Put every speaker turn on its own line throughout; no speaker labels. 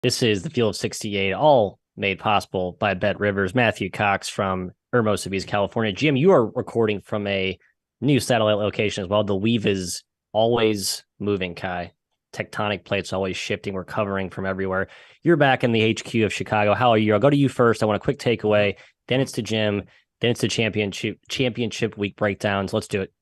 This is the Field of 68, all made possible by BetRivers. Matthew Cox from Hermosa Beach, California. Jim, you are recording from a new satellite location as well. The weave is always moving, Kai. Tectonic plates always shifting. We're covering from everywhere. You're back in the HQ of Chicago. How are you? I'll go to you first. I want a quick takeaway. Then it's to Jim. Then it's the championship week breakdowns. Let's do it.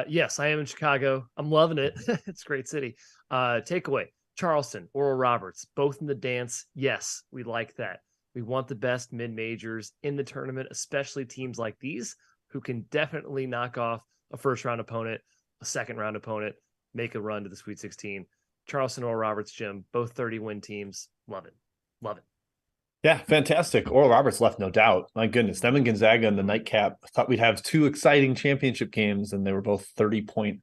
Yes, I am in Chicago. I'm loving it. It's a great city. Takeaway. Charleston, Oral Roberts, both in the dance. Yes, we like that. We want the best mid-majors in the tournament, especially teams like these who can definitely knock off a first-round opponent, a second-round opponent, make a run to the Sweet 16. Charleston, Oral Roberts, Jim, both 30-win teams. Love it. Love it.
Yeah, fantastic. Oral Roberts left no doubt. My goodness, them and Gonzaga in the nightcap. I thought we'd have two exciting championship games, and they were both 30-point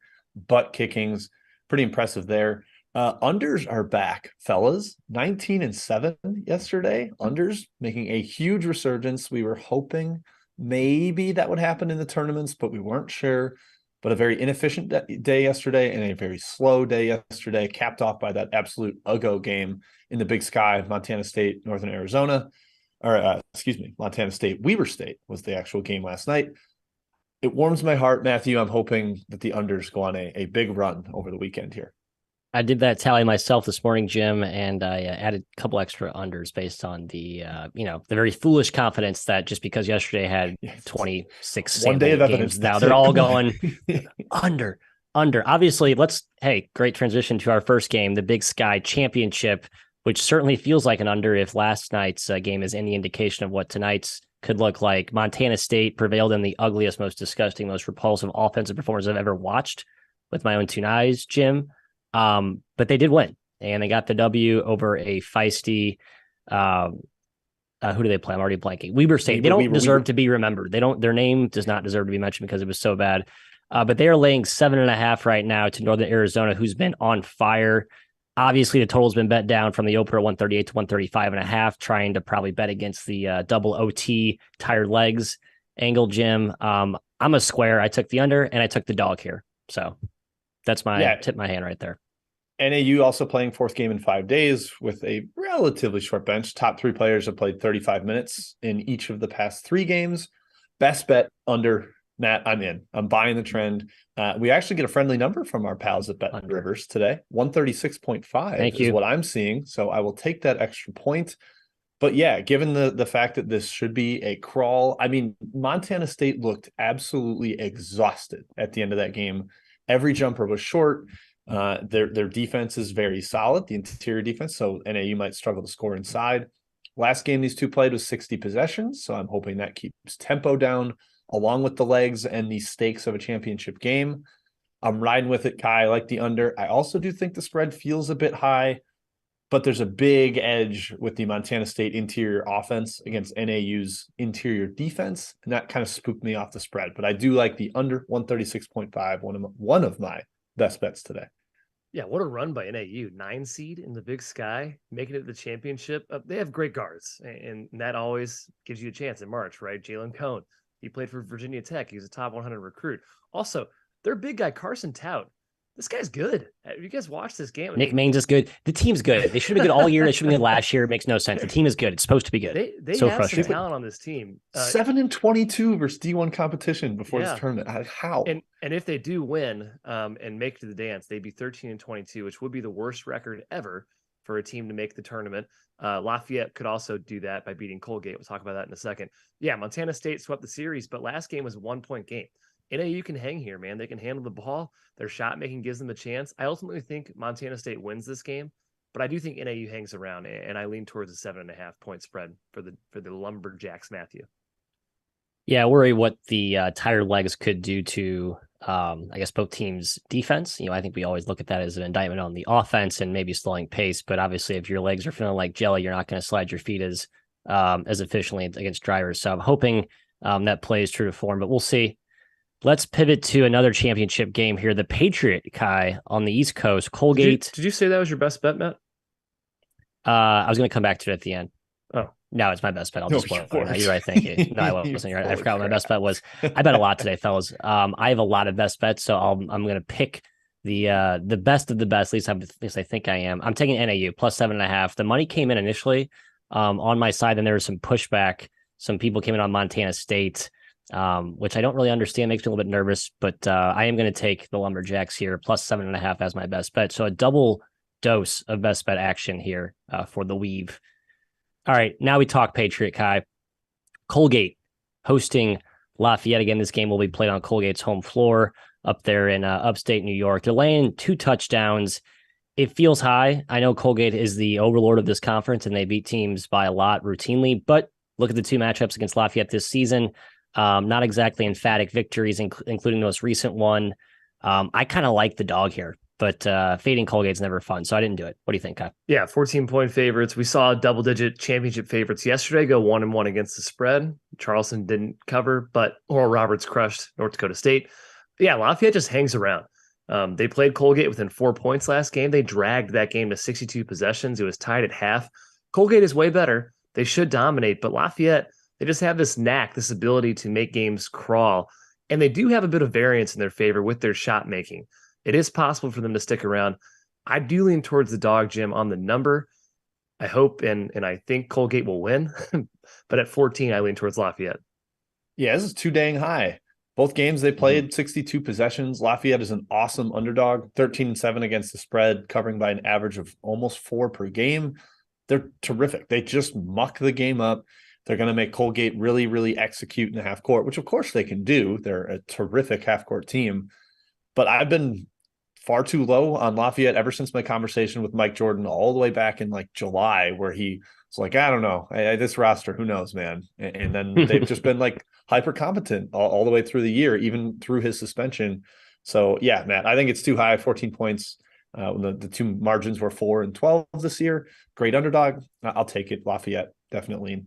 butt kickings. Pretty impressive there. Unders are back, fellas. 19-7 yesterday. Unders making a huge resurgence. We were hoping maybe that would happen in the tournaments, but we weren't sure. But a very inefficient day yesterday and a very slow day yesterday, capped off by that absolute Uggo game in the Big Sky, Montana State, Northern Arizona. Montana State, Weber State was the actual game last night. It warms my heart, Matthew. I'm hoping that the Unders go on a big run over the weekend here.
I did that tally myself this morning, Jim, and I added a couple extra unders based on the very foolish confidence that just because yesterday had 26
one day of evidence,
games, now they're all going under. Obviously, great transition to our first game, the Big Sky Championship, which certainly feels like an under if last night's game is any indication of what tonight's could look like. Montana State prevailed in the ugliest, most disgusting, most repulsive offensive performance I've ever watched with my own two eyes, Jim. But they did win, and they got the W over a feisty. Who do they play? I'm already blanking. Weber State. They don't deserve to be remembered. Their name does not deserve to be mentioned because it was so bad. But they are laying 7.5 right now to Northern Arizona, who's been on fire. Obviously, the total's been bet down from the opener 138 to 135.5, trying to probably bet against the double OT tired legs angle. Jim, I'm a square. I took the under and I took the dog here. So that's tip my hand right there.
NAU also playing fourth game in 5 days with a relatively short bench. Top three players have played 35 minutes in each of the past 3 games. Best bet under. Matt, I'm in. I'm buying the trend. We actually get a friendly number from our pals at BetRivers today. 136.5 is what I'm seeing. So I will take that extra point. But yeah, given the fact that this should be a crawl, I mean, Montana State looked absolutely exhausted at the end of that game. Every jumper was short. Their defense is very solid, the interior defense, so NAU might struggle to score inside. Last game these two played was 60 possessions, so I'm hoping that keeps tempo down along with the legs and the stakes of a championship game. I'm riding with it, Kai. I like the under. I also do think the spread feels a bit high, but there's a big edge with the Montana State interior offense against NAU's interior defense, and that kind of spooked me off the spread. But I do like the under 136.5, one of my best bets today.
Yeah, what a run by NAU. 9 seed in the Big Sky, making it to the championship. They have great guards, and that always gives you a chance in March, right? Jalen Cone, he played for Virginia Tech. He was a top 100 recruit. Also, their big guy, Carson Tout. This guy's good. Have you guys watched this game?
Nick Maines is good. The team's good. They should have been good all year. They should have been good last year. It makes no sense. The team is good. It's supposed to be good.
They so have some talent on this team.
7-22 versus D1 competition before this tournament. How?
And if they do win and make it to the dance, they'd be 13-22, which would be the worst record ever for a team to make the tournament. Lafayette could also do that by beating Colgate. We'll talk about that in a second. Yeah, Montana State swept the series, but last game was a 1-point game. NAU can hang here, man. They can handle the ball. Their shot making gives them a chance. I ultimately think Montana State wins this game, but I do think NAU hangs around, and I lean towards a 7.5 point spread for the Lumberjacks, Matthew.
Yeah, I worry what the tired legs could do to, I guess, both teams' defense. I think we always look at that as an indictment on the offense and maybe slowing pace. But obviously, if your legs are feeling like jelly, you're not going to slide your feet as efficiently against drivers. So I'm hoping that plays true to form, but we'll see. Let's pivot to another championship game here. The Patriot, Kai, on the East Coast. Colgate.
Did you say that was your best bet, Matt?
I was going to come back to it at the end.
Oh.
No, it's my best bet. I'll just spoil it. No, you're right. Thank you. No, I wasn't. You're right. I forgot what my best bet was. I bet a lot today, fellas. I have a lot of best bets, so I'm going to pick the best of the best. At least I think I am. I'm taking NAU plus 7.5. The money came in initially on my side, and there was some pushback. Some people came in on Montana State, which I don't really understand. Makes me a little bit nervous, but I am going to take the Lumberjacks here plus 7.5 as my best bet. So a double dose of best bet action here for the Weave. All right, now we talk Patriot Kai. Colgate hosting Lafayette again. This game will be played on Colgate's home floor up there in upstate New York. They're laying 2 touchdowns. It feels high. I know Colgate is the overlord of this conference, and they beat teams by a lot routinely, but look at the 2 matchups against Lafayette this season. Not exactly emphatic victories, including the most recent one. I kind of like the dog here, but fading Colgate's never fun, so I didn't do it. What do you think, Kai?
Yeah, 14-point favorites. We saw double-digit championship favorites yesterday go 1-1 against the spread. Charleston didn't cover, but Oral Roberts crushed North Dakota State. Yeah, Lafayette just hangs around. They played Colgate within 4 points last game. They dragged that game to 62 possessions. It was tied at half. Colgate is way better. They should dominate, but Lafayette, they just have this knack, this ability to make games crawl. And they do have a bit of variance in their favor with their shot making. It is possible for them to stick around. I do lean towards the dog, Jim, on the number. I hope and I think Colgate will win. But at 14, I lean towards Lafayette.
Yeah, this is too dang high. Both games they played 62 possessions. Lafayette is an awesome underdog, 13-7 against the spread, covering by an average of almost 4 per game. They're terrific. They just muck the game up. They're going to make Colgate really, really execute in the half court, which of course they can do. They're a terrific half court team. But I've been far too low on Lafayette ever since my conversation with Mike Jordan all the way back in like July, where he was like, I don't know, this roster, who knows, man. And then they've just been like hyper competent all the way through the year, even through his suspension. So yeah, Matt, I think it's too high, 14 points. When the 2 margins were 4 and 12 this year. Great underdog. I'll take it. Lafayette, definitely.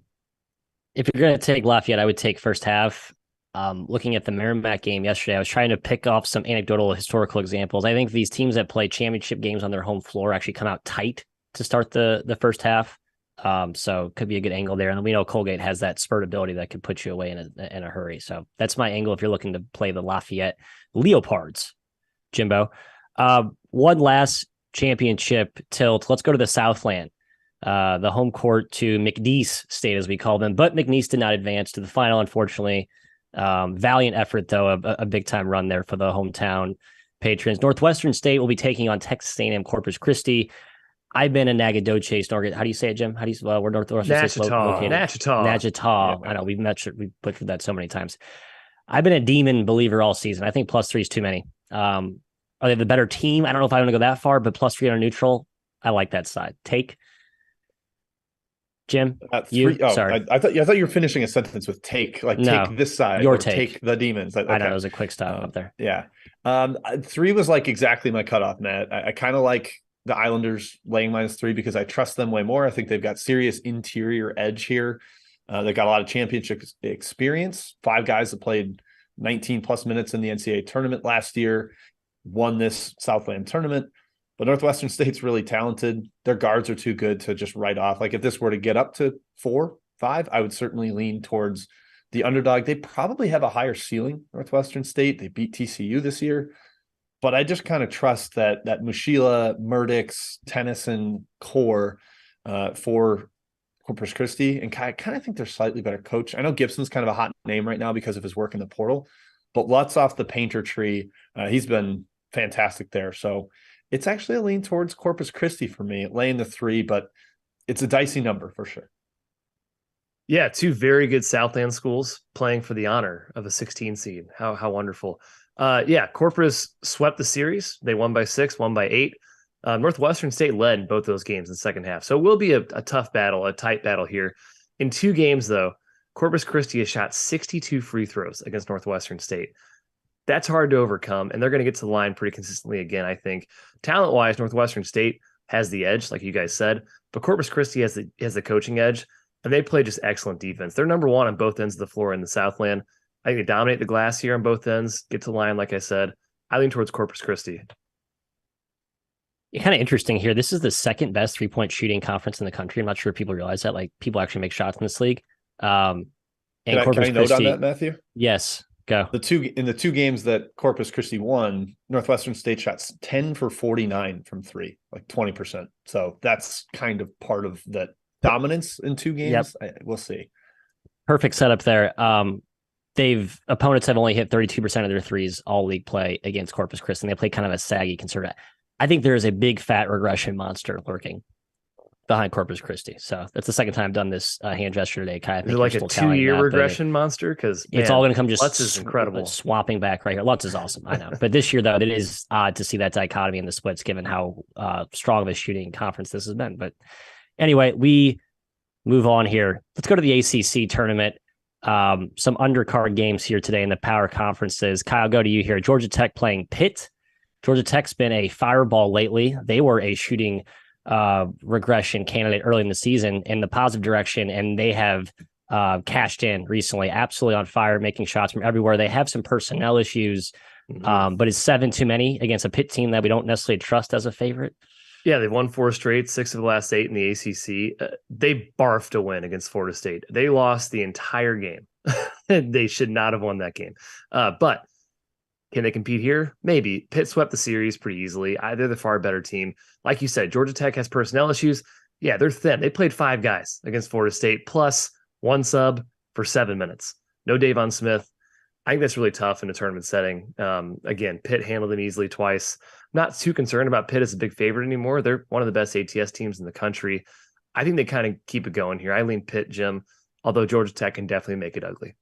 If you're going to take Lafayette, I would take first half. Looking at the Merrimack game yesterday, I was trying to pick off some anecdotal historical examples. I think these teams that play championship games on their home floor actually come out tight to start the first half. So could be a good angle there. And we know Colgate has that spurt ability that could put you away in a hurry. So that's my angle if you're looking to play the Lafayette Leopards, Jimbo. One last championship tilt. Let's go to the Southland, the home court to McNeese State, as we call them. But McNeese did not advance to the final, unfortunately. Valiant effort, though, a big-time run there for the hometown patrons. Northwestern State will be taking on Texas A&M Corpus Christi. I've been in Nacogdoches, Northern. How do you say it, Jim? How do you where Northwestern State located? Natchitoches. Yeah. I know we butchered that so many times. I've been a Demon believer all season. I think +3 is too many. Are they the better team? I don't know if I want to go that far, but +3 on a neutral, I like that side. Take, Jim.
Sorry, I thought you were finishing a sentence with take, like no, take this side.
Your take
the Demons. Okay.
I know it was a quick stop up there.
Yeah, 3 was like exactly my cutoff, Matt. I kind of like the Islanders laying -3 because I trust them way more. I think they've got serious interior edge here. They've got a lot of championship experience. 5 guys that played 19 plus minutes in the NCAA tournament last year. Won this Southland tournament, but Northwestern State's really talented. Their guards are too good to just write off. Like if this were to get up to 4, 5, I would certainly lean towards the underdog. They probably have a higher ceiling, Northwestern State. They beat TCU this year, but I just kind of trust that Mushila, Murdix, Tennyson core for Corpus Christi, and I kind of think they're slightly better coach. I know Gibson's kind of a hot name right now because of his work in the portal, but Lutz off the painter tree, he's been fantastic there. So it's actually a lean towards Corpus Christi for me, laying the 3, but it's a dicey number for sure.
Yeah, 2 very good Southland schools playing for the honor of a 16 seed. How wonderful. Yeah, Corpus swept the series. They won by 6, won by 8. Northwestern State led both those games in the second half. So it will be a tough battle, a tight battle here. In 2 games, though, Corpus Christi has shot 62 free throws against Northwestern State. That's hard to overcome, and they're going to get to the line pretty consistently again, I think. Talent-wise, Northwestern State has the edge, like you guys said, but Corpus Christi has the coaching edge, and they play just excellent defense. They're number 1 on both ends of the floor in the Southland. I think they dominate the glass here on both ends, get to the line, like I said. I lean towards Corpus Christi.
Kind of interesting here. This is the second best 3-point shooting conference in the country. I'm not sure if people realize that. Like, people actually make shots in this league.
And Corpus Christi, note on that, Matthew?
Yes. Go.
In the two games that Corpus Christi won, Northwestern State shot 10 for 49 from three, like 20%. So that's kind of part of that dominance in two games.
Yep.
We'll see.
Perfect setup there. Opponents have only hit 32% of their threes all league play against Corpus Christi. And they play kind of a saggy conservative. I think there is a big fat regression monster lurking behind Corpus Christi. So that's the second time I've done this hand gesture today, Kai. I think
is it like a 2-year regression monster? Because
it's all going to come just
Lutz is incredible.
Swapping back right here. Lutz is awesome. I know. But this year, though, it is odd to see that dichotomy in the splits, given how strong of a shooting conference this has been. But anyway, we move on here. Let's go to the ACC tournament. Some undercard games here today in the power conferences. Kyle, I'll go to you here. Georgia Tech playing Pitt. Georgia Tech's been a fireball lately. They were a shooting regression candidate early in the season in the positive direction, and they have cashed in recently. Absolutely on fire, making shots from everywhere. They have some personnel issues, but is 7 too many against a Pitt team that we don't necessarily trust as a favorite?
Yeah, they've won 4 straight, 6 of the last 8 in the ACC. They barfed a win against Florida State. They lost the entire game. They should not have won that game. But can they compete here? Maybe. Pitt swept the series pretty easily. They're the far better team. Like you said, Georgia Tech has personnel issues. Yeah, they're thin. They played 5 guys against Florida State, plus 1 sub for 7 minutes. No Davon Smith. I think that's really tough in a tournament setting. Again, Pitt handled them easily twice. Not too concerned about Pitt as a big favorite anymore. They're one of the best ATS teams in the country. I think they kind of keep it going here. I lean Pitt, Jim, although Georgia Tech can definitely make it ugly.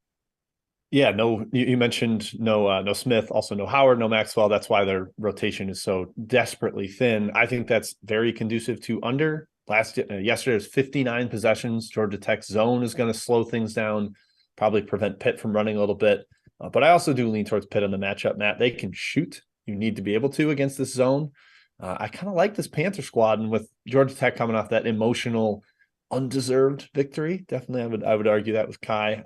Yeah, no, you mentioned no Smith, also no Howard, no Maxwell. That's why their rotation is so desperately thin. I think that's very conducive to under. Yesterday was 59 possessions. Georgia Tech's zone is going to slow things down, probably prevent Pitt from running a little bit. But I also do lean towards Pitt on the matchup, Matt. They can shoot. You need to be able to against this zone. I kind of like this Panther squad, and with Georgia Tech coming off that emotional, undeserved victory, definitely I would argue that with Kai,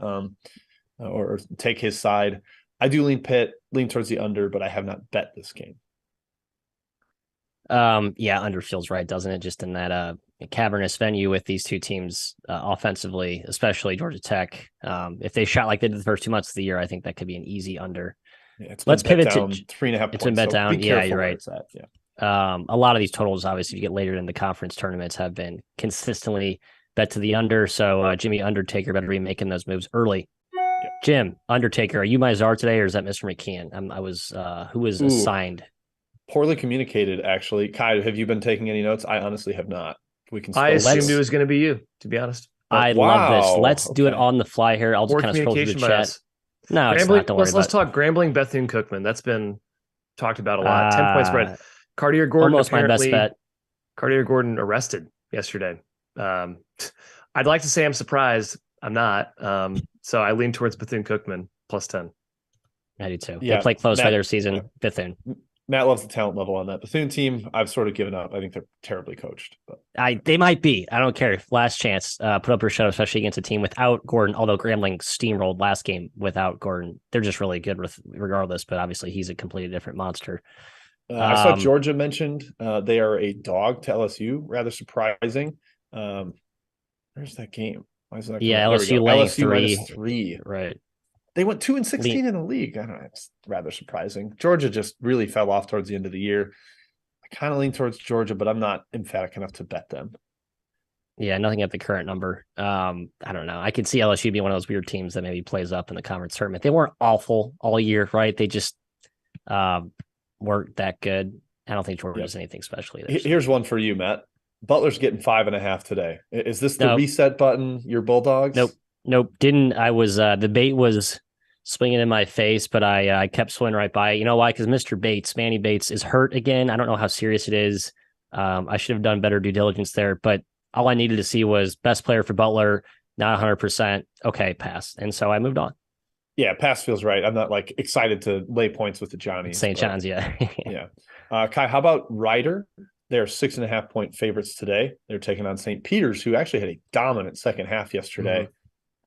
or take his side. I do lean Pitt, lean towards the under, but I have not bet this game.
Yeah, under feels right, doesn't it? Just in that cavernous venue with these two teams offensively, especially Georgia Tech. If they shot like they did the first 2 months of the year, I think that could be an easy under.
Yeah,
let's pivot to
3.5 points.
It's been bet down. Yeah, you're right.
Yeah.
A lot of these totals, obviously, if you get later in the conference tournaments, have been consistently bet to the under. So Jimmy Undertaker better be making those moves early. Yeah. Jim Undertaker, are you my czar today, or is that Mr. McKeon? I was who was assigned?
Poorly communicated, actually. Kai, have you been taking any notes? I honestly have not.
I assumed it was going to be you, to be honest.
I love this. Let's do it on the fly here. I'll just kind of scroll through the chat. No, it's not. Don't worry
let's talk Grambling Bethune-Cookman. That's been talked about a lot. 10 point spread. Cartier Gordon,
almost my best bet.
Cartier Gordon arrested yesterday. I'd like to say I'm surprised. I'm not. So I lean towards Bethune-Cookman plus 10.
I do too. Yeah, they play close by their season. Bethune.
Matt loves the talent level on that Bethune team. I've sort of given up. I think they're terribly coached. But
they might be. I don't care. Last chance. Put up your show, especially against a team without Gordon. Although Grambling steamrolled last game without Gordon, they're just really good regardless. But obviously, he's a completely different monster.
I saw Georgia mentioned. They are a dog to LSU. Rather surprising. Where's that game? Why is that?
Yeah, LSU laying
LSU -3.
Right.
They went 2-16 in the league. I don't know. It's rather surprising. Georgia just really fell off towards the end of the year. I kind of lean towards Georgia, but I'm not emphatic enough to bet them.
Yeah, nothing at the current number. I don't know. I could see LSU being one of those weird teams that maybe plays up in the conference tournament. They weren't awful all year, right? They just weren't that good. I don't think Georgia does anything special either.
Here's one for you, Matt. Butler's getting 5.5 today. Is this the reset button? Your Bulldogs?
Nope. Didn't. I was the bait was swinging in my face, but I kept swimming right by it. You know why? Because Mr. Bates, Manny Bates, is hurt again. I don't know how serious it is. I should have done better due diligence there, but all I needed to see was best player for Butler, not 100%. Okay, pass. And so I moved on.
Yeah, pass feels right. I'm not like excited to lay points with the Johnnies.
St. John's, yeah.
Yeah. Kai, how about Ryder? They're 6.5 point favorites today. They're taking on St. Peter's, who actually had a dominant second half yesterday.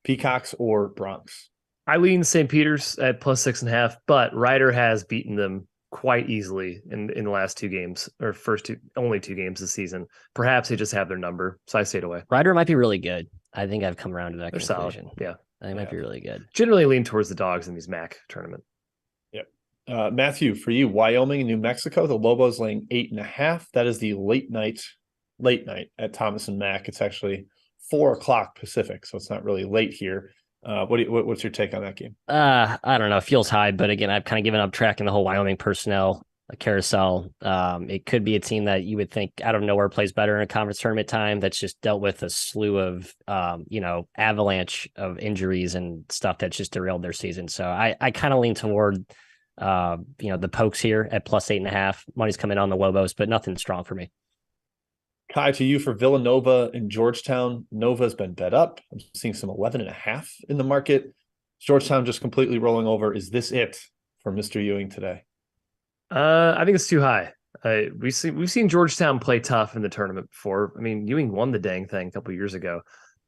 Peacocks or Bronx?
I lean St. Peter's at plus 6.5, but Ryder has beaten them quite easily in the last 2 games, or only 2 games this season. Perhaps they just have their number, so I stayed away.
Ryder might be really good. I think I've come around to that conclusion.
Solid. Yeah.
They might be really good.
Generally lean towards the dogs in these MAC tournament.
Yep. Matthew, for you, Wyoming and New Mexico, the Lobos laying 8.5. That is the late night at Thomas and Mack. It's actually 4:00 Pacific, so it's not really late here. What's your take on that game?
I don't know. It feels high, but again, I've kind of given up tracking the whole Wyoming personnel carousel. It could be a team that you would think out of nowhere plays better in a conference tournament time. That's just dealt with a slew of, avalanche of injuries and stuff that's just derailed their season. So I kind of lean toward, the Pokes here at plus 8.5. Money's coming on the Lobos, but nothing strong for me.
Kai, to you for Villanova and Georgetown. Nova's been bet up. I'm seeing some 11.5 in the market. Georgetown just completely rolling over. Is this it for Mr. Ewing today?
I think it's too high. We've seen Georgetown play tough in the tournament before. I mean, Ewing won the dang thing a couple of years ago.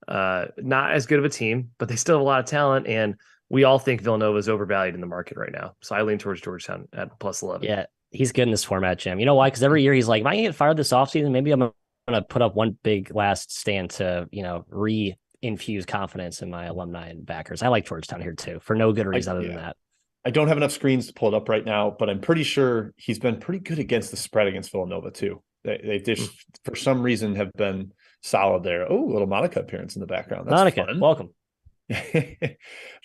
Not as good of a team, but they still have a lot of talent, and we all think Villanova is overvalued in the market right now. So I lean towards Georgetown at plus 11.
Yeah, he's good in this format, Jim. You know why? Because every year he's like, if I can get fired this offseason, maybe I'm going to put up one big last stand to, re-infuse confidence in my alumni and backers. I like Georgetown here too, for no good reason other than that.
I don't have enough screens to pull it up right now, but I'm pretty sure he's been pretty good against the spread against Villanova too. They just, for some reason, have been solid there. Oh, a little Monica appearance in the background. That's
Monica,
fun.
welcome. She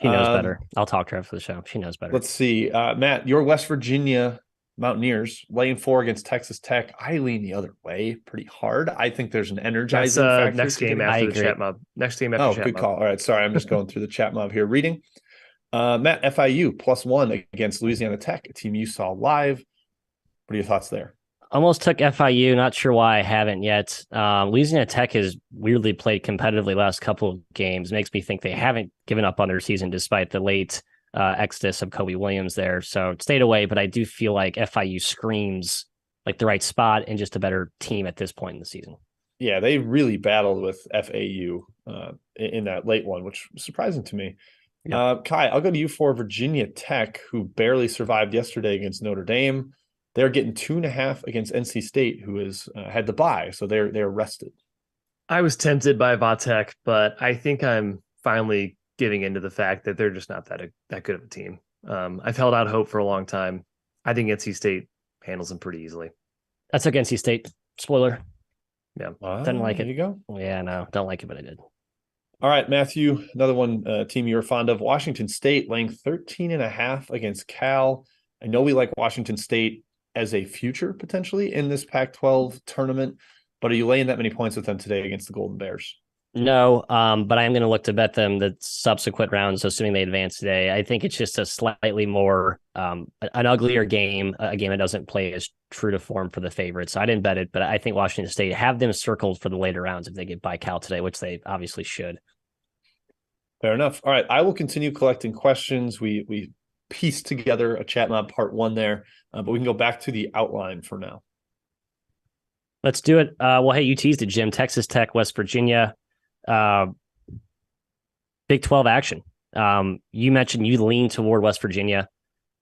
knows better. I'll talk to her for the show. She knows better.
Let's see. Matt, your West Virginia Mountaineers laying 4 against Texas Tech. I lean the other way pretty hard. I think there's an energizing factor.
Next game after the chat mob. Next game after chat mob.
Good call. All right. Sorry. I'm just going through the chat mob here reading. Matt, FIU +1 against Louisiana Tech, a team you saw live. What are your thoughts there?
Almost took FIU. Not sure why I haven't yet. Louisiana Tech has weirdly played competitively last couple of games. Makes me think they haven't given up on their season despite the late exodus of Kobe Williams there. So stayed away, but I do feel like FIU screams like the right spot and just a better team at this point in the season.
Yeah, they really battled with FAU in that late one, which was surprising to me. Yep. Kai, I'll go to you for Virginia Tech, who barely survived yesterday against Notre Dame. They're getting 2.5 against NC State, who has had the bye, so they're rested.
I was tempted by Vatek, but I think I'm finally giving into the fact that they're just not that good of a team. I've held out hope for a long time. I think NC State handles them pretty easily.
I took NC State. Spoiler.
Yeah,
didn't like it.
There you go.
Yeah, no, don't like it, but I did.
All right, Matthew, another one team you're fond of. Washington State laying 13.5 against Cal. I know we like Washington State as a future potentially in this Pac-12 tournament, but are you laying that many points with them today against the Golden Bears?
No, but I am going to look to bet them the subsequent rounds, assuming they advance today. I think it's just a slightly more an uglier game, a game that doesn't play as true to form for the favorites. So I didn't bet it, but I think Washington State have them circled for the later rounds if they get by Cal today, which they obviously should.
Fair enough. All right, I will continue collecting questions. We pieced together a chat mob part 1 there, but we can go back to the outline for now.
Let's do it. Well, hey, you teased it, Jim. Texas Tech, West Virginia. Big 12 action. You mentioned you lean toward West Virginia.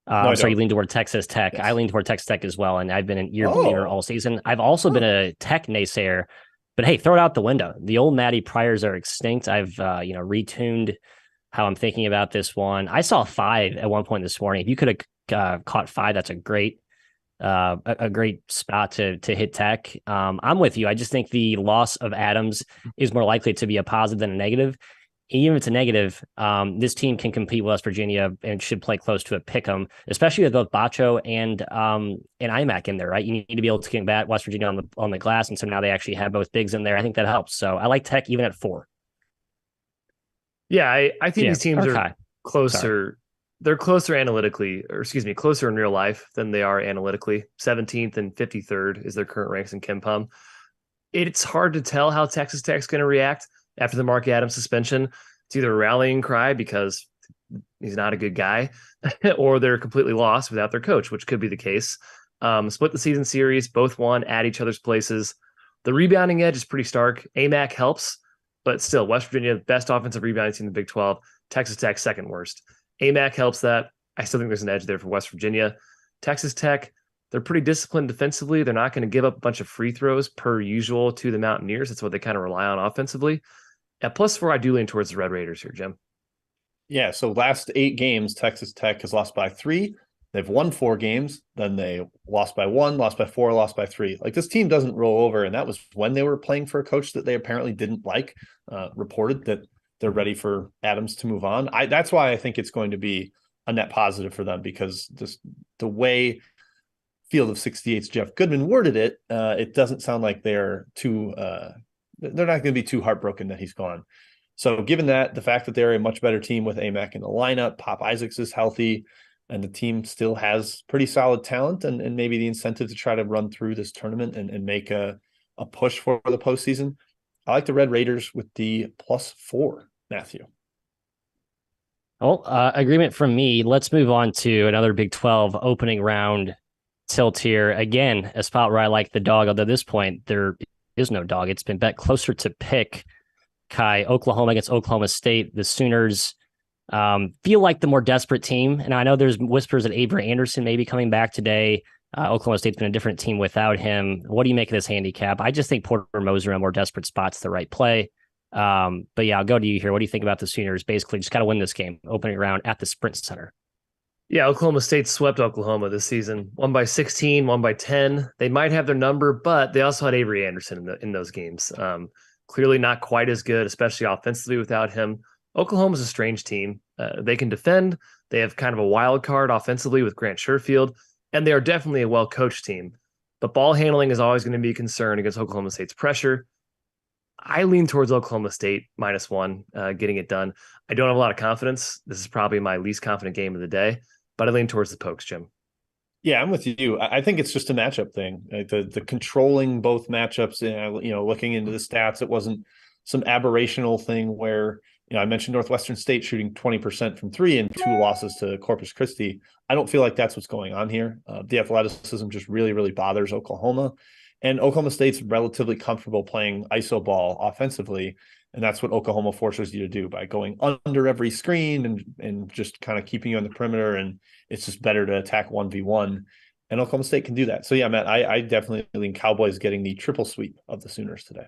You lean toward Texas Tech. Yes. I lean toward Texas Tech as well, and I've been an ear believer all season. I've also been a Tech naysayer, but hey, throw it out the window. The old Matty Priors are extinct. I've retuned how I'm thinking about this one. I saw 5 at one point this morning. If you could have caught 5, that's a great spot to hit Tech. I'm with you. I just think the loss of Adams is more likely to be a positive than a negative. Even if it's a negative, this team can compete with West Virginia and should play close to a pick'em, especially with both Bacho and IMAC in there, right? You need to be able to combat West Virginia on the glass, and so now they actually have both bigs in there. I think that helps. So I like Tech even at 4.
Yeah, I think these teams are closer.
Sorry.
They're closer closer in real life than they are analytically. 17th and 53rd is their current ranks in KenPom. It's hard to tell how Texas Tech's going to react after the Mark Adams suspension. It's either a rallying cry because he's not a good guy, or they're completely lost without their coach, which could be the case. Split the season series, both won at each other's places. The rebounding edge is pretty stark. AMAC helps, but still, West Virginia, best offensive rebounding team in the Big 12. Texas Tech, second worst. AMAC helps that. I still think there's an edge there for West Virginia. Texas Tech, they're pretty disciplined defensively. They're not going to give up a bunch of free throws per usual to the Mountaineers. That's what they kind of rely on offensively. At +4, I do lean towards the Red Raiders here, Jim.
Yeah, so last 8 games, Texas Tech has lost by 3. They've won 4 games, then they lost by 1, lost by 4, lost by 3. Like, this team doesn't roll over, and that was when they were playing for a coach that they apparently didn't like. Reported that they're ready for Adams to move on. That's why I think it's going to be a net positive for them, because just the way Field of 68's Jeff Goodman worded it, it doesn't sound like they're not going to be too heartbroken that he's gone. So given that, the fact that they're a much better team with AMAC in the lineup, Pop Isaacs is healthy, and the team still has pretty solid talent and maybe the incentive to try to run through this tournament and make a push for the postseason, I like the Red Raiders with the +4, Matthew.
Well, agreement from me. Let's move on to another Big 12 opening round tilt here. Again, a spot where I like the dog, although at this point there is no dog. It's been bet closer to pick. Kai, Oklahoma against Oklahoma State. The Sooners feel like the more desperate team. And I know there's whispers that Avery Anderson may be coming back today. Oklahoma State's been a different team without him. What do you make of this handicap? I just think Porter Moser in a more desperate spot's the right play. But yeah, I'll go to you here. What do you think about the Sooners? Basically, just got to win this game, opening round at the Sprint Center.
Yeah, Oklahoma State swept Oklahoma this season. 1 by 16, 1 by 10. They might have their number, but they also had Avery Anderson in those games. Clearly not quite as good, especially offensively without him. Oklahoma's a strange team. They can defend. They have kind of a wild card offensively with Grant Sherfield, and they are definitely a well-coached team. But ball handling is always going to be a concern against Oklahoma State's pressure. I lean towards Oklahoma State -1, getting it done. I don't have a lot of confidence. This is probably my least confident game of the day, but I lean towards the Pokes, Jim.
Yeah, I'm with you. I think it's just a matchup thing. Like the controlling both matchups, looking into the stats, it wasn't some aberrational thing where, I mentioned Northwestern State shooting 20% from 3 and 2 losses to Corpus Christi. I don't feel like that's what's going on here. The athleticism just really, really bothers Oklahoma. And Oklahoma State's relatively comfortable playing iso ball offensively. And that's what Oklahoma forces you to do by going under every screen and just kind of keeping you on the perimeter. And it's just better to attack 1v1. And Oklahoma State can do that. So yeah, Matt, I definitely lean Cowboys getting the triple sweep of the Sooners today.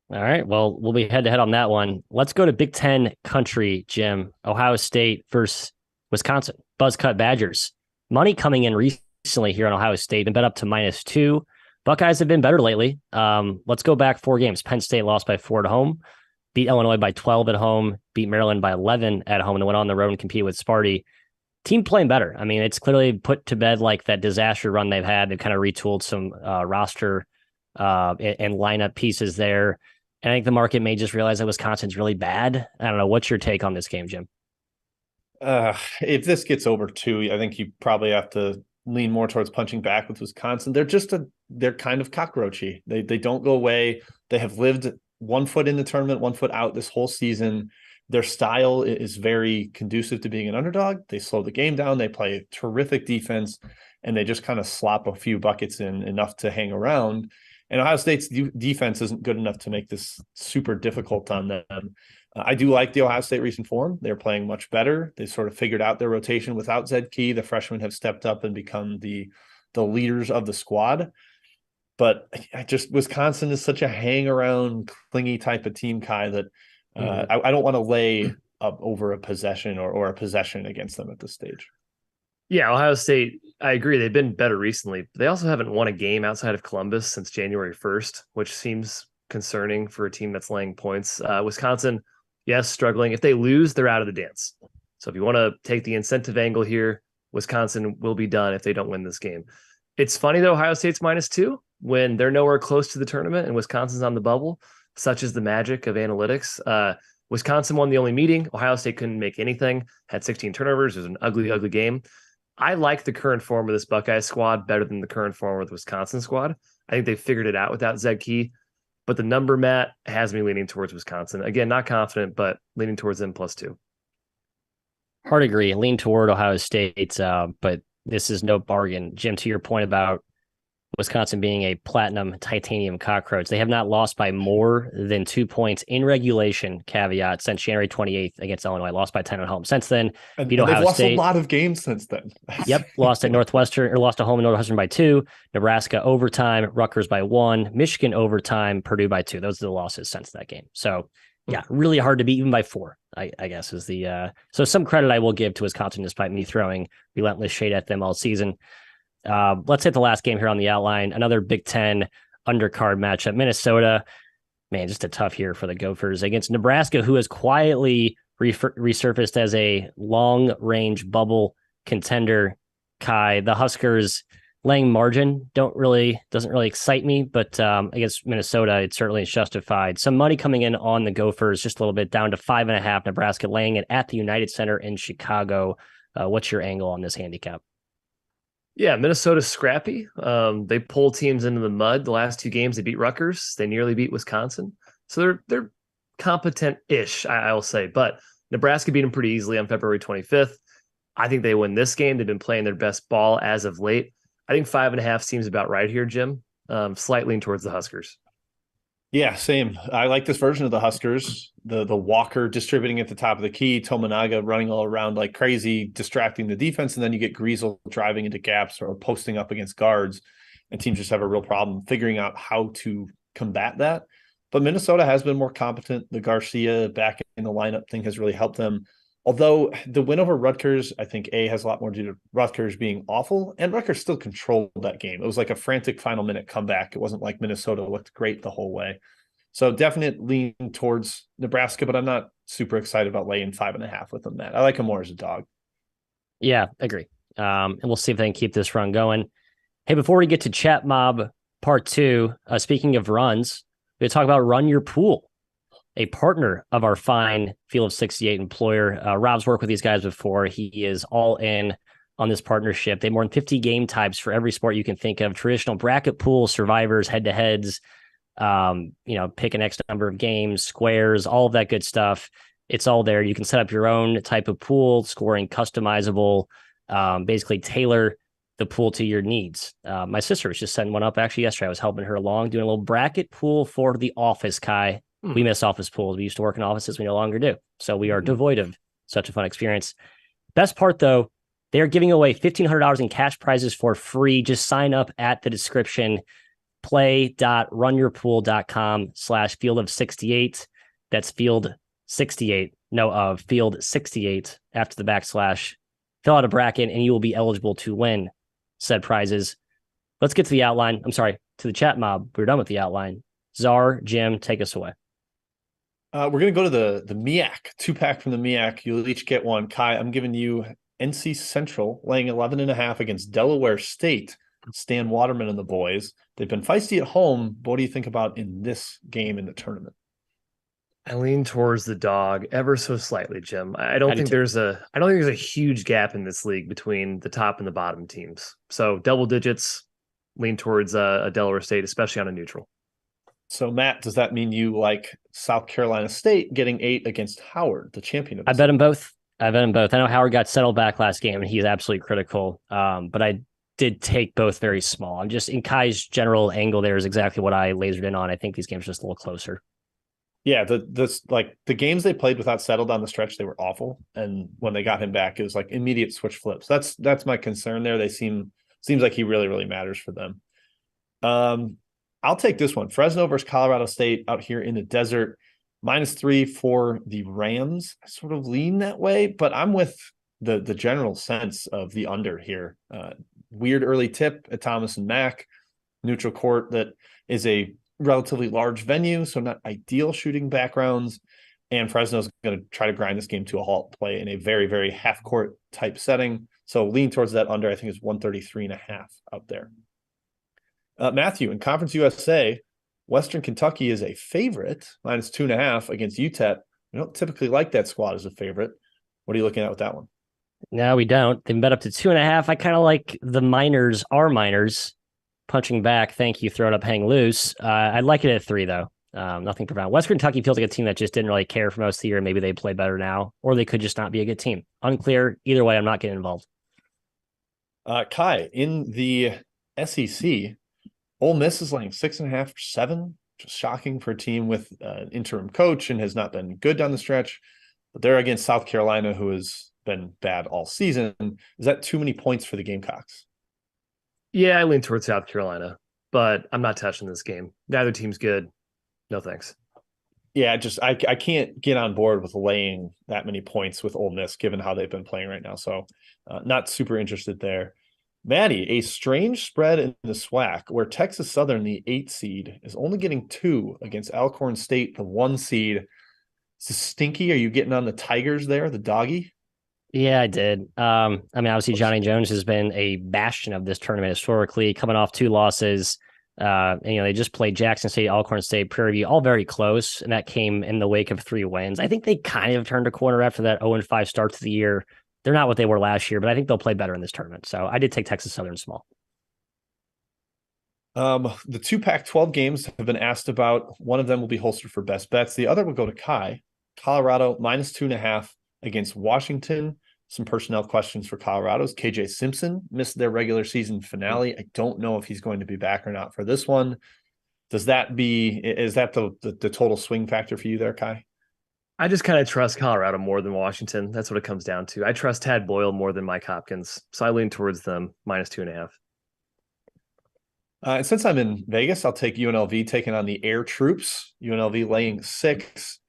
All right. Well, we'll be head to head on that one. Let's go to Big Ten country, Jim. Ohio State versus Wisconsin. Buzzcut Badgers. Money coming in recently here on Ohio State and bet up to -2. Buckeyes have been better lately. Let's go back 4 games. Penn State lost by 4 at home, beat Illinois by 12 at home, beat Maryland by 11 at home, and went on the road and competed with Sparty. Team playing better. I mean, it's clearly put to bed like that disaster run they've had. They've kind of retooled some roster and lineup pieces there. And I think the market may just realize that Wisconsin's really bad. I don't know. What's your take on this game, Jim?
If this gets over 2, I think you probably have to lean more towards punching back with Wisconsin. They're kind of cockroachy. They don't go away. They have lived 1 foot in the tournament, 1 foot out this whole season. Their style is very conducive to being an underdog. They slow the game down. They play terrific defense, and they just kind of slop a few buckets in enough to hang around. And Ohio State's defense isn't good enough to make this super difficult on them. I do like the Ohio State recent form. They're playing much better. They sort of figured out their rotation without Zed Key. The freshmen have stepped up and become the leaders of the squad. But Wisconsin is such a hang around, clingy type of team, Kai, that I don't want to lay up over a possession or a possession against them at this stage.
Yeah, Ohio State, I agree. They've been better recently. But they also haven't won a game outside of Columbus since January 1st, which seems concerning for a team that's laying points. Wisconsin, yes, struggling. If they lose, they're out of the dance. So if you want to take the incentive angle here, Wisconsin will be done if they don't win this game. It's funny, though, Ohio State's -2 when they're nowhere close to the tournament and Wisconsin's on the bubble, such is the magic of analytics. Wisconsin won the only meeting. Ohio State couldn't make anything, had 16 turnovers. It was an ugly, ugly game. I like the current form of this Buckeye squad better than the current form of the Wisconsin squad. I think they figured it out without Zed Key. But the number, Matt, has me leaning towards Wisconsin. Again, not confident, but leaning towards them +2.
Hard agree. Lean toward Ohio State, but this is no bargain. Jim, to your point about Wisconsin being a platinum titanium cockroach, they have not lost by more than 2 points in regulation, caveat, since January 28th against Illinois. Lost by 10 at home. Since then, beat Ohio
they've lost
State.
A lot of games since then.
Yep, lost at Northwestern, or lost at home in Northwestern by 2, Nebraska overtime, Rutgers by 1, Michigan overtime, Purdue by 2. Those are the losses since that game. So Yeah, really hard to beat even by 4, I guess is the so some credit I will give to Wisconsin despite me throwing relentless shade at them all season. Let's hit the last game here on the outline. Another Big Ten undercard matchup. Minnesota, man, just a tough year for the Gophers against Nebraska, who has quietly resurfaced as a long-range bubble contender. Kai, the Huskers laying margin doesn't really excite me, but against Minnesota, it certainly is justified. Some money coming in on the Gophers, just a little bit down to 5.5. Nebraska laying it at the United Center in Chicago. What's your angle on this handicap?
Yeah, Minnesota's scrappy. They pull teams into the mud. The last 2 games, they beat Rutgers. They nearly beat Wisconsin. So they're competent-ish, I will say. But Nebraska beat them pretty easily on February 25th. I think they win this game. They've been playing their best ball as of late. I think 5.5 seems about right here, Jim. Slightly towards the Huskers.
Yeah, same. I like this version of the Huskers. The Walker distributing at the top of the key, Tominaga running all around like crazy, distracting the defense, and then you get Griesel driving into gaps or posting up against guards, and teams just have a real problem figuring out how to combat that. But Minnesota has been more competent. The Garcia back in the lineup thing has really helped them. Although the win over Rutgers, I think has a lot more to do with Rutgers being awful, and Rutgers still controlled that game. It was like a frantic final minute comeback. It wasn't like Minnesota looked great the whole way. So definite lean towards Nebraska, but I'm not super excited about laying 5.5 with them, Matt. I like him more as a dog.
Yeah, agree. And we'll see if they can keep this run going. Hey, before we get to Chat Mob Part 2, speaking of runs, we talk about Run Your Pool, a partner of our fine Field of 68 employer. Rob's worked with these guys before. He is all in on this partnership. They have more than 50 game types for every sport you can think of: traditional bracket pool, survivors, head-to-heads, pick an X number of games, squares, all of that good stuff. It's all there. You can set up your own type of pool, scoring customizable, basically tailor the pool to your needs. My sister was just setting one up actually yesterday. I was helping her along, doing a little bracket pool for the office, Kai. We miss office pools. We used to work in offices. We no longer do. So we are devoid of such a fun experience. Best part, though, they're giving away $1,500 in cash prizes for free. Just sign up at the description, play.runyourpool.com/field of 68. That's field 68. Field 68 after the backslash. Fill out a bracket and you will be eligible to win said prizes. Let's get to the outline. I'm sorry, to the chat mob. We're done with the outline. Czar, Jim, take us away.
We're going to go to the MEAC, 2-pack from the MEAC. You'll each get one. Kai, I'm giving you NC Central laying 11.5 against Delaware State. Stan Waterman and the boys. They've been feisty at home. What do you think about in this game in the tournament?
I lean towards the dog ever so slightly, Jim. I don't think there's a huge gap in this league between the top and the bottom teams. So double digits, lean towards a Delaware State, especially on a neutral.
So, Matt, does that mean you like South Carolina State getting 8 against Howard, the champion of the
I bet them both. I know Howard got settled back last game, and he's absolutely critical. But I did take both very small. I'm just in Kai's general angle there is exactly what I lasered in on. I think these games are just a little closer.
Yeah, the games they played without Settle down the stretch, they were awful. And when they got him back, it was like immediate switch flips. That's my concern there. Seems like he really, really matters for them. I'll take this one. Fresno versus Colorado State out here in the desert. -3 for the Rams. I sort of lean that way, but I'm with the general sense of the under here. Weird early tip at Thomas and Mack. Neutral court that is a relatively large venue, so not ideal shooting backgrounds. And Fresno's going to try to grind this game to a halt, play in a very, very half-court type setting. So lean towards that under. I think it's 133.5 out there. Matthew, in Conference USA, Western Kentucky is a favorite, -2.5 against UTEP. We don't typically like that squad as a favorite. What are you looking at with that one?
No, we don't. They've bet up to 2.5. I kind of like the minors, our minors, punching back. Thank you. Throw it up, hang loose. I'd like it at 3, though. Nothing profound. Western Kentucky feels like a team that just didn't really care for most of the year. Maybe they play better now, or they could just not be a good team. Unclear. Either way, I'm not getting involved.
Kai, in the SEC, Ole Miss is laying 6.5 or 7. Just shocking for a team with an interim coach and has not been good down the stretch. But they're against South Carolina, who has been bad all season. Is that too many points for the Gamecocks?
Yeah, I lean towards South Carolina, but I'm not touching this game. Neither team's good. No thanks.
Yeah, I can't get on board with laying that many points with Ole Miss, given how they've been playing right now. So not super interested there. Maddie, a strange spread in the SWAC where Texas Southern, the 8 seed, is only getting 2 against Alcorn State, the 1 seed. Is this stinky? Are you getting on the Tigers there, the doggy?
Yeah, I did. I mean, obviously Johnny Jones has been a bastion of this tournament historically, coming off 2 losses. And, they just played Jackson State, Alcorn State, Prairie View, all very close, and that came in the wake of 3 wins. I think they kind of turned a corner after that 0-5 start to the year. They're not what they were last year, but I think they'll play better in this tournament. So I did take Texas Southern small.
The 2 Pac-12 games have been asked about. One of them will be holstered for best bets. The other will go to Kai. Colorado -2.5 against Washington. Some personnel questions for Colorado's. KJ Simpson missed their regular season finale. I don't know if he's going to be back or not for this one. Is that the total swing factor for you there, Kai?
I just kind of trust Colorado more than Washington. That's what it comes down to. I trust Tad Boyle more than Mike Hopkins. So I lean towards them -2.5.
And since I'm in Vegas, I'll take UNLV taking on the Air Troops. UNLV laying 6.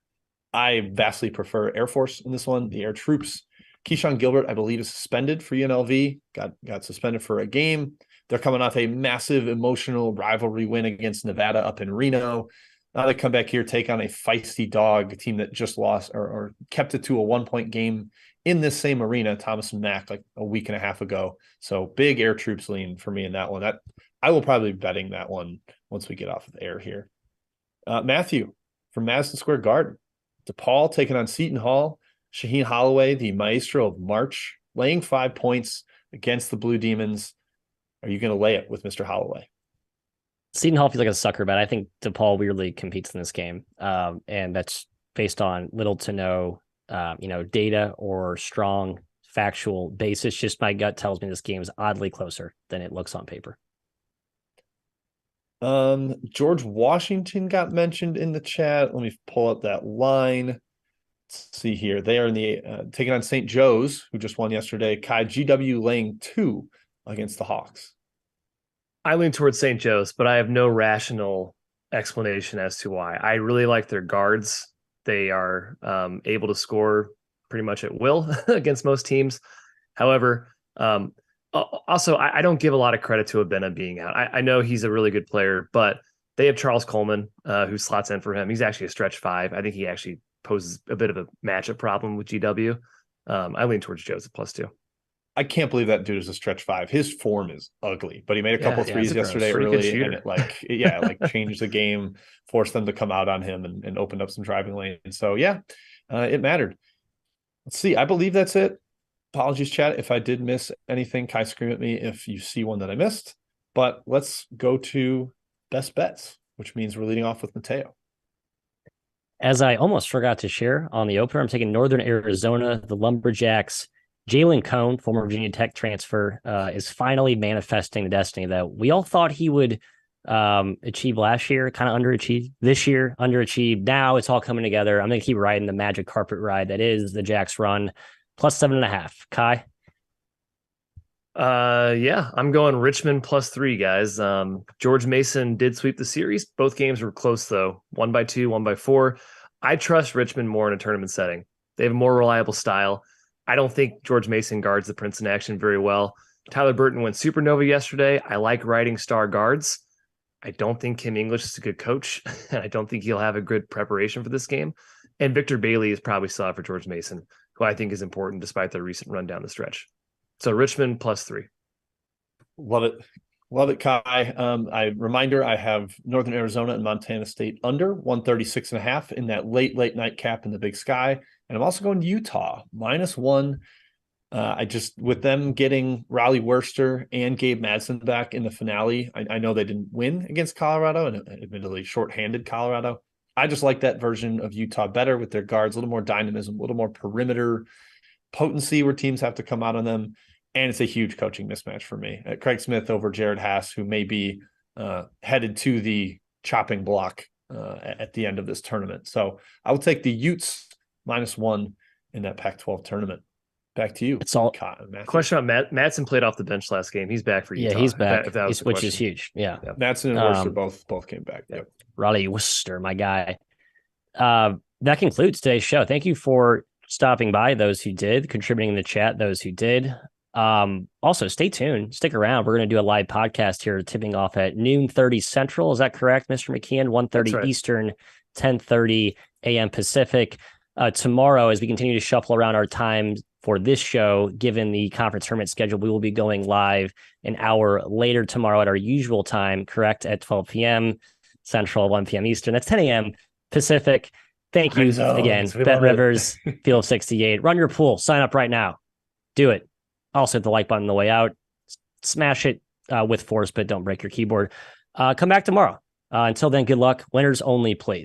I vastly prefer Air Force in this one. The Air Troops. Keyshawn Gilbert, I believe, is suspended for UNLV. Got suspended for a game. They're coming off a massive emotional rivalry win against Nevada up in Reno. Now they come back here, take on a feisty dog, a team that just lost or kept it to a 1-point game in this same arena, Thomas and Mack, like a week and a half ago. So big Air Troops lean for me in that one. That I will probably be betting that one once we get off of the air here. Matthew from Madison Square Garden. DePaul taking on Seton Hall. Shaheen Holloway, the maestro of March, laying 5 points against the Blue Demons. Are you going to lay it with Mr. Holloway?
Seton Hall feels like a sucker bet. I think DePaul weirdly competes in this game. And that's based on little to no, data or strong factual basis. Just my gut tells me this game is oddly closer than it looks on paper.
George Washington got mentioned in the chat. Let me pull up that line. Let's see here. They are in the taking on St. Joe's, who just won yesterday. Kai, GW laying 2 against the Hawks.
I lean towards St. Joe's, but I have no rational explanation as to why. I really like their guards. They are able to score pretty much at will against most teams. However, also, I don't give a lot of credit to Abena being out. I know he's a really good player, but they have Charles Coleman, who slots in for him. He's actually a stretch 5. I think he actually poses a bit of a matchup problem with GW. I lean towards Joe's at +2.
I can't believe that dude is a stretch 5. His form is ugly, but he made a couple threes yesterday early, and it changed the game, forced them to come out on him and opened up some driving lanes. So it mattered. Let's see. I believe that's it. Apologies, chat, if I did miss anything. Kai, scream at me if you see one that I missed. But let's go to best bets, which means we're leading off with Mateo.
As I almost forgot to share on the opener, I'm taking Northern Arizona, the Lumberjacks. Jalen Cone, former Virginia Tech transfer, is finally manifesting the destiny that we all thought he would achieve last year, kind of underachieved. This year, underachieved. Now it's all coming together. I'm going to keep riding the magic carpet ride that is the Jacks run, +7.5. Kai?
I'm going Richmond +3, guys. George Mason did sweep the series. Both games were close, though. 1-2, 1-4. I trust Richmond more in a tournament setting. They have a more reliable style. I don't think George Mason guards the Princeton action very well. Tyler Burton went supernova yesterday. I like riding star guards. I don't think Kim English is a good coach, and I don't think he'll have a good preparation for this game. And Victor Bailey is probably solid for George Mason, who I think is important despite their recent run down the stretch. So Richmond +3.
Love it. Love it, Kai. Reminder, I have Northern Arizona and Montana State under 136.5 in that late night cap in the Big Sky. And I'm also going to Utah, -1. With them getting Raleigh Worcester and Gabe Madsen back in the finale, I know they didn't win against Colorado, and admittedly shorthanded Colorado. I just like that version of Utah better with their guards, a little more dynamism, a little more perimeter potency where teams have to come out on them. And it's a huge coaching mismatch for me. Craig Smith over Jared Haas, who may be headed to the chopping block at the end of this tournament. So I will take the Utes -1 in that Pac-12 tournament. Back to you.
It's all
question about Madsen played off the bench last game. He's back for Utah.
Yeah, he's back, which is
question.
huge. Yeah.
Madsen and Worcester both came back. Yep.
Raleigh Worcester, my guy. that concludes today's show. Thank you for stopping by, those who did, contributing in the chat, those who did. Also, stay tuned. Stick around. We're going to do a live podcast here, tipping off at noon 30 Central. Is that correct, Mr. McKeon? 1:30
right.
Eastern, 10:30 a.m. Pacific. Tomorrow, as we continue to shuffle around our time for this show, given the conference tournament schedule, we will be going live an hour later tomorrow at our usual time, correct? At 12 p.m. Central, 1 p.m. Eastern. That's 10 a.m. Pacific. Thank you again. BetRivers, Field of 68. Run your pool. Sign up right now. Do it. Also hit the like button on the way out. Smash it with force, but don't break your keyboard. Come back tomorrow. Until then, good luck. Winners only, please.